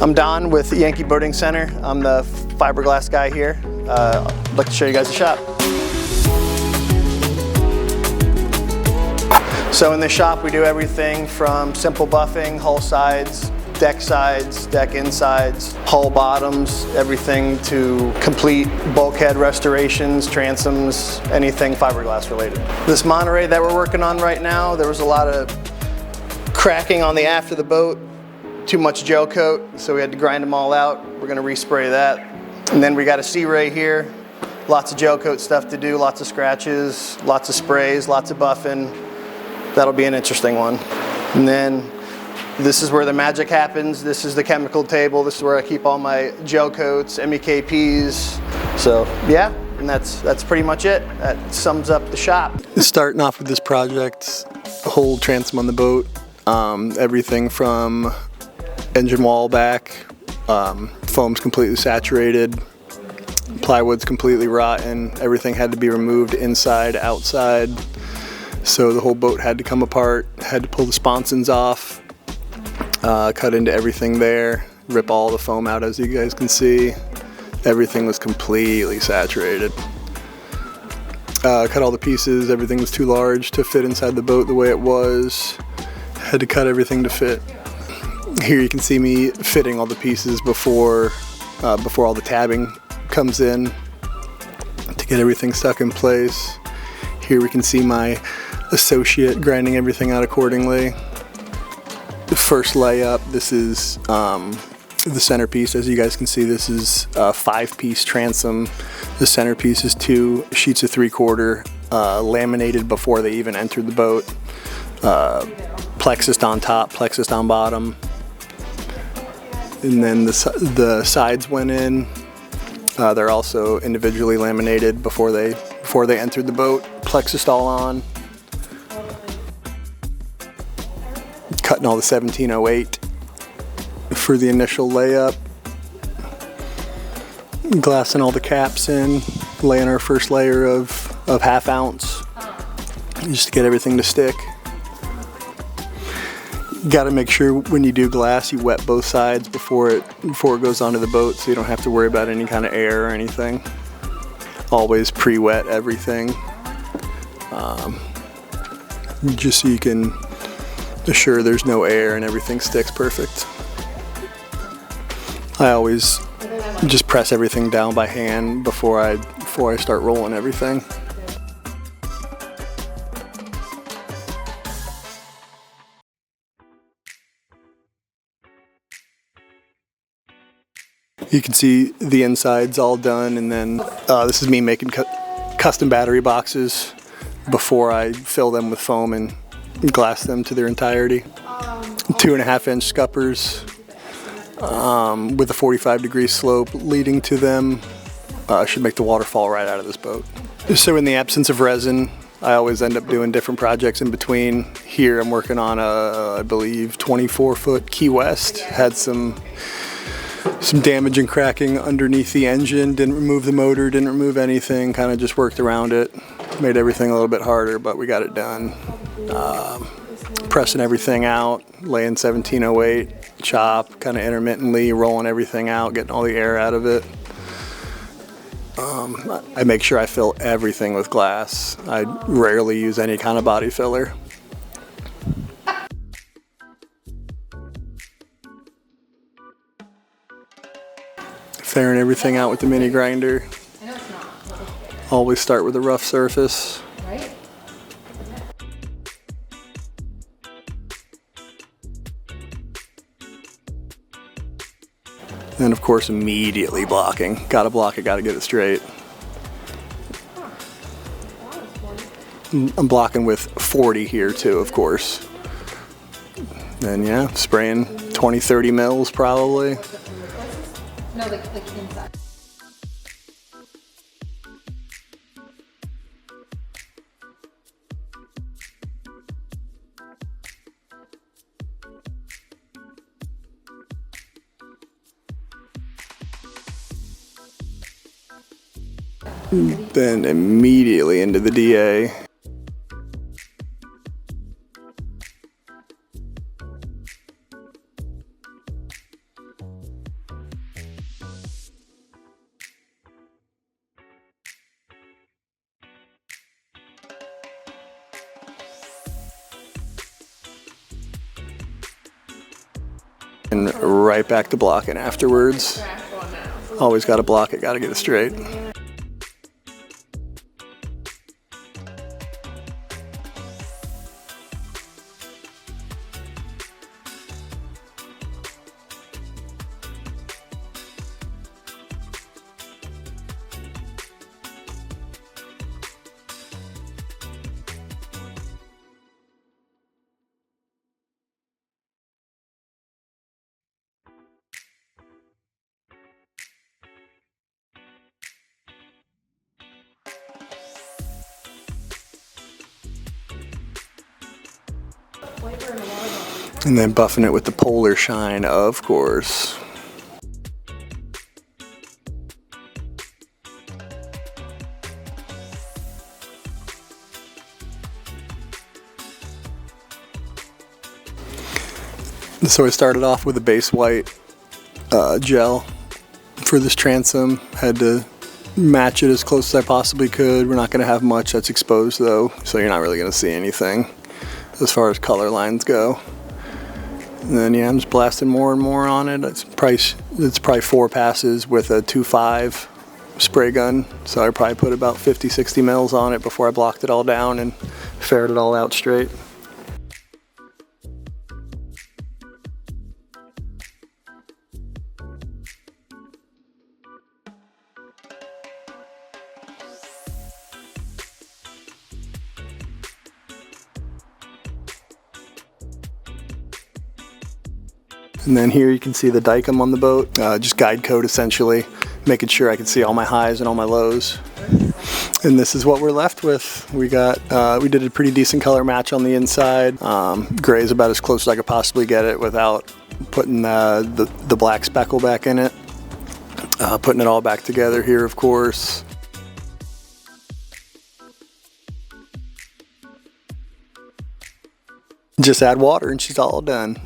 I'm Don with Yankee Boating Center. I'm the fiberglass guy here. I'd like to show you guys the shop. So in the shop we do everything from simple buffing, hull sides, deck insides, hull bottoms, everything to complete bulkhead restorations, transoms, anything fiberglass related. This Monterey that we're working on right now, there was a lot of cracking on the aft of the boat, too much gel coat, so we had to grind them all out. We're gonna respray that. And then we got a Sea Ray here, lots of gel coat stuff to do, lots of scratches, lots of sprays, lots of buffing. That'll be an interesting one. And then this is where the magic happens. This is the chemical table. This is where I keep all my gel coats, MEKPs. So yeah, and that's pretty much it. That sums up the shop. Starting off with this project, the whole transom on the boat, everything from engine wall back, foam's completely saturated, plywood's completely rotten, everything had to be removed inside, outside. So the whole boat had to come apart, had to pull the sponsons off, cut into everything there, rip all the foam out as you guys can see. Everything was completely saturated. Cut all the pieces, everything was too large to fit inside the boat the way it was. Had to cut everything to fit. Here you can see me fitting all the pieces before all the tabbing comes in to get everything stuck in place. Here we can see my associate grinding everything out accordingly. The first layup, this is the centerpiece. As you guys can see, this is a 5-piece transom. The centerpiece is 2 sheets of 3/4 laminated before they even entered the boat. Plexus on top, plexus on bottom. And then the sides went in. They're also individually laminated before they entered the boat. Plexus all on. Cutting all the 1708 for the initial layup. Glassing all the caps in. Laying our first layer of 1/2 ounce just to get everything to stick. Got to make sure when you do glass you wet both sides before it goes onto the boat, so you don't have to worry about any kind of air or anything. Always pre-wet everything, just so you can assure there's no air and everything sticks perfect. I always just press everything down by hand before I start rolling everything. You can see the insides all done, and then this is me making custom battery boxes before I fill them with foam and glass them to their entirety. 2.5-inch scuppers with a 45-degree slope leading to them. Should make the water fall right out of this boat. So in the absence of resin, I always end up doing different projects in between. Here I'm working on I believe 24-foot Key West. Had some damage and cracking underneath the engine. Didn't remove the motor, didn't remove anything, kind of just worked around it. Made everything a little bit harder, but we got it done. Pressing everything out, laying 1708, chop, kind of intermittently, rolling everything out, getting all the air out of it. I make sure I fill everything with glass. I rarely use any kind of body filler. Fairing everything out with the mini grinder. Always start with a rough surface. Right. And of course immediately blocking. Gotta block it, gotta get it straight. I'm blocking with 40 here too, of course. And yeah, spraying 20-30 mils probably. No, like inside. Then immediately into the DA. And right back to blocking afterwards. Always got to block it, got to get it straight. And then buffing it with the polar shine, of course. So I started off with a base white gel for this transom. Had to match it as close as I possibly could. We're not going to have much that's exposed though, so you're not really going to see anything as far as color lines go. And then yeah, I'm just blasting more and more on it. It's probably 4 passes with a 2.5 spray gun. So I probably put about 50-60 mils on it before I blocked it all down and ferreted it all out straight. And then here you can see the dicom on the boat, just guide code essentially, making sure I can see all my highs and all my lows. And this is what we're left with. We did a pretty decent color match on the inside. Gray is about as close as I could possibly get it without putting the black speckle back in it. Putting it all back together here, of course. Just add water and she's all done.